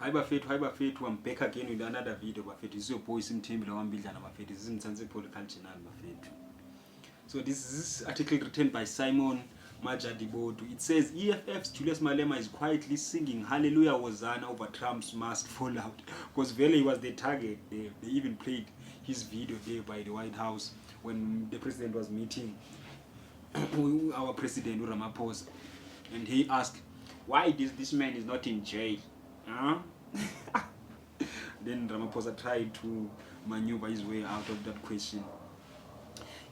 Hi Bafethu, I'm back again with another video Bafethu. This is your boy Simthembile Wambildlana Bafethu. This is Mzansi Political Channel Bafethu. So this is article written by Simon Majadibodu. It says EFF's Julius Malema is quietly singing Hallelujah Hosana over Trump's Musk fallout. Because Vele was the target. They even played his video there by the White House when the president was meeting our president Ramaphosa, and he asked, why this man is not in jail? Huh? Then Ramaphosa tried to maneuver his way out of that question.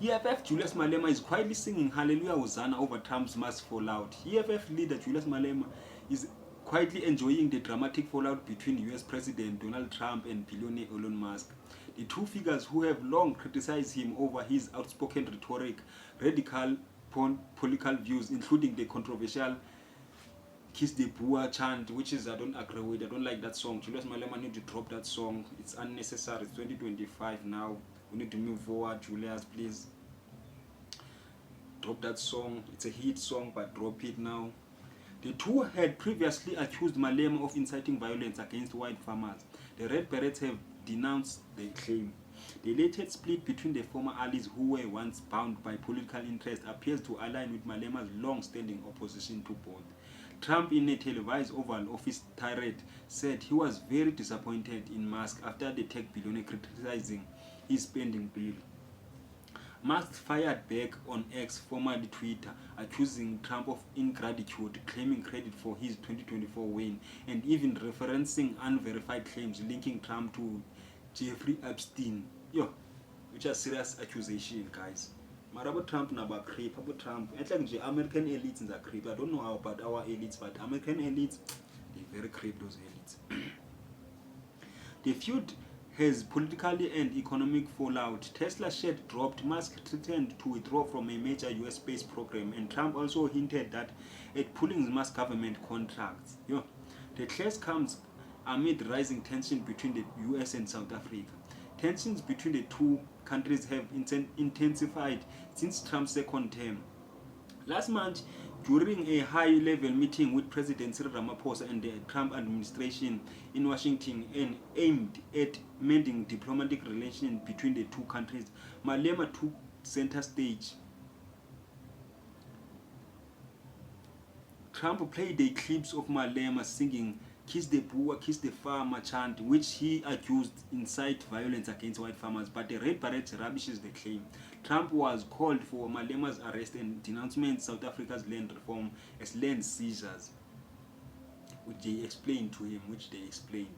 EFF Julius Malema is quietly singing Hallelujah Hosana over Trump's Musk fallout. EFF leader Julius Malema is quietly enjoying the dramatic fallout between US President Donald Trump and billionaire Elon Musk. The two figures who have long criticized him over his outspoken rhetoric, radical political views, including the controversial Kiss the Bua chant, which is I don't agree with. I don't like that song. Julius Malema need to drop that song. It's unnecessary. It's 2025 now. We need to move forward. Julius, please drop that song. It's a hit song, but drop it now. The two had previously accused Malema of inciting violence against white farmers. The Red Berets have denounced the claim. The latest split between the former allies who were once bound by political interest appears to align with Malema's long-standing opposition to both. Trump, in a televised Oval Office tirade, said he was very disappointed in Musk after the tech billionaire criticizing his spending bill. Musk fired back on X, formerly Twitter, accusing Trump of ingratitude, claiming credit for his 2024 win, and even referencing unverified claims linking Trump to Jeffrey Epstein. Which are serious accusations, guys. Marabo Trump naba creep, about Trump. It's like American elites in the creep. I don't know how about our elites, but American elites, they very creep, those elites. The feud has politically and economic fallout. Tesla share dropped, Musk threatened to withdraw from a major US space program, and Trump also hinted that at pulling Musk government contracts. The clash comes amid rising tension between the US and South Africa. Tensions between the two countries have intensified since Trump's second term. Last month, during a high-level meeting with President Cyril Ramaphosa and the Trump administration in Washington and aimed at mending diplomatic relations between the two countries, Malema took center stage. Trump played the clips of Malema singing Kiss the Bua, Kiss the Farmer chant, which he accused incite violence against white farmers, but the Red Berets rubbishes the claim. Trump was called for Malema's arrest and denouncement South Africa's land reform as land seizures, which they explained.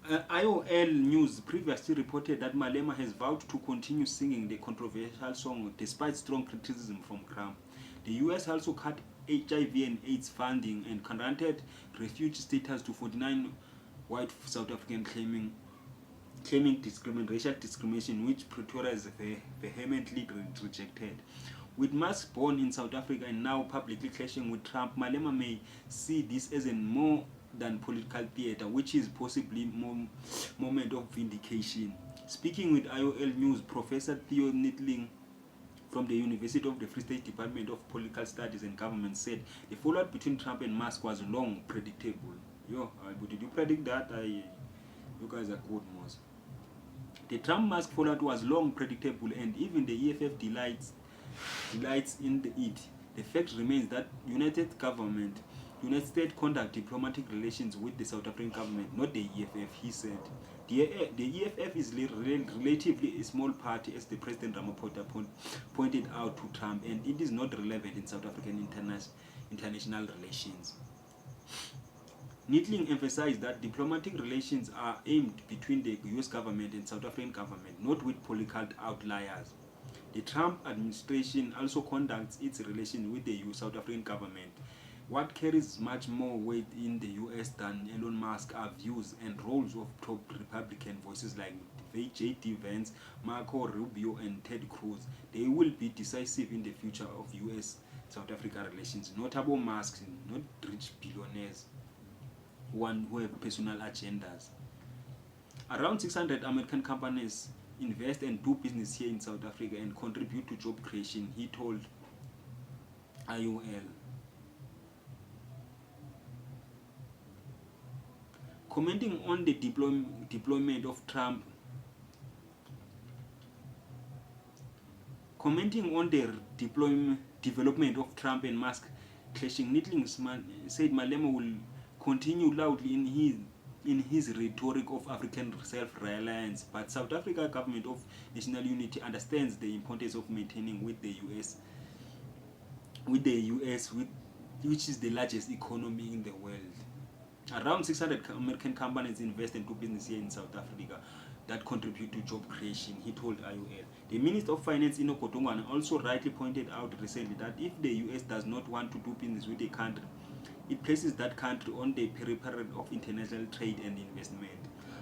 IOL News previously reported that Malema has vowed to continue singing the controversial song despite strong criticism from Trump. The US also cut HIV and AIDS funding and granted refugee status to 49 white South Africans claiming racial discrimination, which Pretoria has vehemently rejected. With Musk born in South Africa and now publicly clashing with Trump, Malema may see this as a more than political theater, which is possibly moment of vindication. Speaking with IOL News, Professor Theo Nittling from the University of the Free State Department of Political Studies and Government said the fallout between Trump and Musk was long predictable. Did you predict that? You guys are good, most. The Trump-Musk fallout was long predictable, and even the EFF delights in it. The fact remains that United States conduct diplomatic relations with the South African government, not the EFF, he said. The EFF is relatively a small party, as the President Ramaphosa pointed out to Trump, and it is not relevant in South African international relations. Nittling emphasized that diplomatic relations are aimed between the US government and South African government, not with political outliers. The Trump administration also conducts its relations with the South African government. What carries much more weight in the US than Elon Musk are views and roles of top Republican voices like J.D. Vance, Marco Rubio, and Ted Cruz. They will be decisive in the future of US-South Africa relations, not about Musk, not rich billionaires who have personal agendas. Around 600 American companies invest and do business here in South Africa and contribute to job creation, he told IOL. Commenting on the deployment of Trump, commenting on the development of Trump and Musk clashing, Nettling said Malema will continue loudly in his rhetoric of African self-reliance, but South Africa government of national unity understands the importance of maintaining with the US, which is the largest economy in the world. Around 600 American companies invest and do business here in South Africa that contribute to job creation, he told IOL. The Minister of Finance, Ino Kotongwana, also rightly pointed out recently that if the US does not want to do business with a country, it places that country on the periphery of international trade and investment.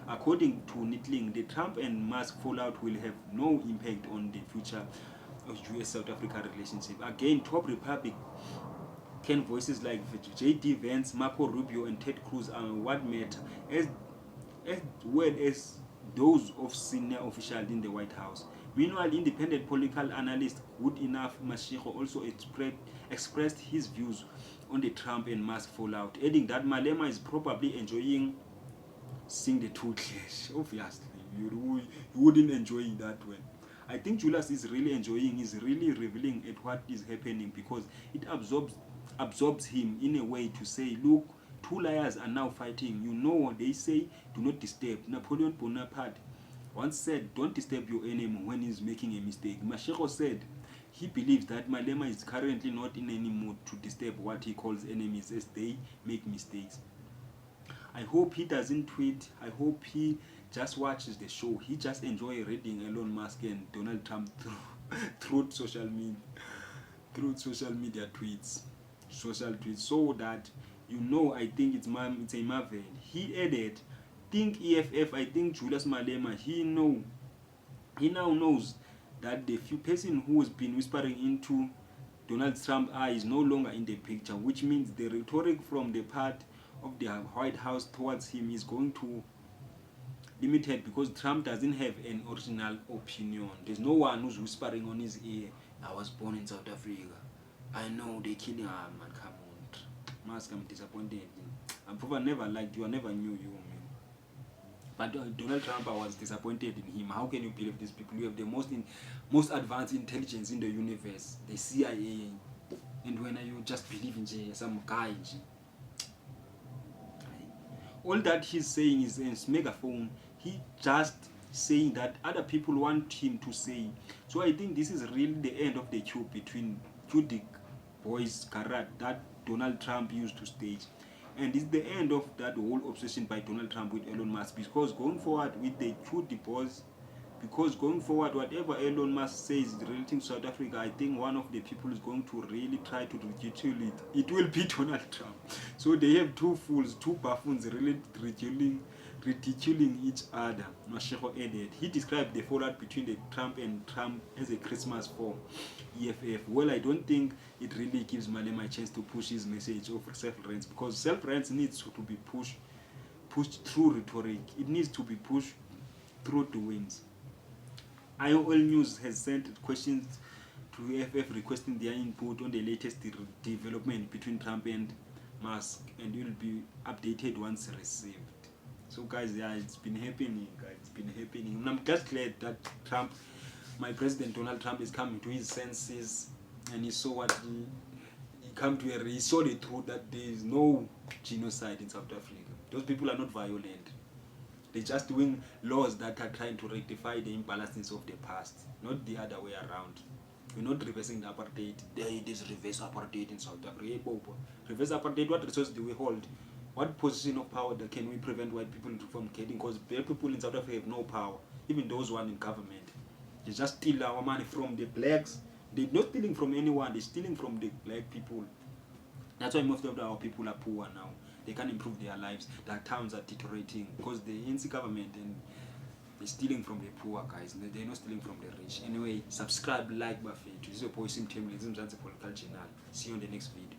According to Nettling, the Trump and Musk fallout will have no impact on the future of US-South Africa relationship. Again, top Republican voices like J.D. Vance, Marco Rubio, and Ted Cruz are what matter, as well as those of senior officials in the White House. Meanwhile, independent political analyst Goodenough Mashego also expressed his views on the Trump and Musk fallout, adding that Malema is probably enjoying seeing the two clash. Obviously, you wouldn't enjoy that one. I think Julius is really enjoying, is really revealing at what is happening, because it absorbs him in a way to say, look, two liars are now fighting. You know, they say, do not disturb. Napoleon Bonaparte once said, don't disturb your enemy when he's making a mistake. Mashego said he believes that Malema is currently not in any mood to disturb what he calls enemies as they make mistakes. I hope he doesn't tweet. I hope he just watches the show. He just enjoys reading Elon Musk and Donald Trump through social media tweets, so that I think it's a marvel. He added, think EFF, I think Julius Malema, he now knows that the few person who has been whispering into Donald Trump's eye is no longer in the picture, which means the rhetoric from the part of the White House towards him is going to limited, because Trump doesn't have an original opinion. There's no one who's whispering on his ear, I was born in South Africa, I know they killing her, man, come on. Musk, I'm disappointed. I'm probably never liked you, I never knew you, man. But Donald Trump, I was disappointed in him. How can you believe these people? You have the most advanced intelligence in the universe, the CIA, and when you just believe in some guy. All that he's saying is in his megaphone. He just saying that other people want him to say. So I think this is really the end of the queue between the boys Karat that Donald Trump used to stage. And it's the end of that whole obsession by Donald Trump with Elon Musk, because going forward with the boys, because going forward, whatever Elon Musk says relating to South Africa, I think one of the people is going to really try to ridicule it. It will be Donald Trump. So they have two fools, two buffoons really ridiculing each other. Mashego added. He described the fallout between the Trump and Trump as a Christmas for EFF. Well, I don't think it really gives Malema a chance to push his message of self-reliance, because self-reliance needs to be pushed through rhetoric. It needs to be pushed through doings. IOL News has sent questions to EFF requesting their input on the latest development between Trump and Musk, and will be updated once received. So guys, yeah, it's been happening, guys. It's been happening. And I'm just glad that my president Donald Trump is coming to his senses, and he saw what he saw the truth that there is no genocide in South Africa. Those people are not violent. They're just doing laws that are trying to rectify the imbalances of the past, not the other way around. We're not reversing the apartheid. There is reverse apartheid in South Africa. Reverse apartheid, what resources do we hold? What position of power can we prevent white people from getting? Because black people in South Africa have no power, even those one in government. They just steal our money from the blacks. They're not stealing from anyone, they're stealing from the black people. That's why most of our people are poor now. They can't improve their lives. Their towns are deteriorating because the ANC government and they're stealing from the poor, guys. They're not stealing from the rich. Anyway, subscribe, like, Buffet. This is your boy Sim Mzansi Political Channel. See you on the next video.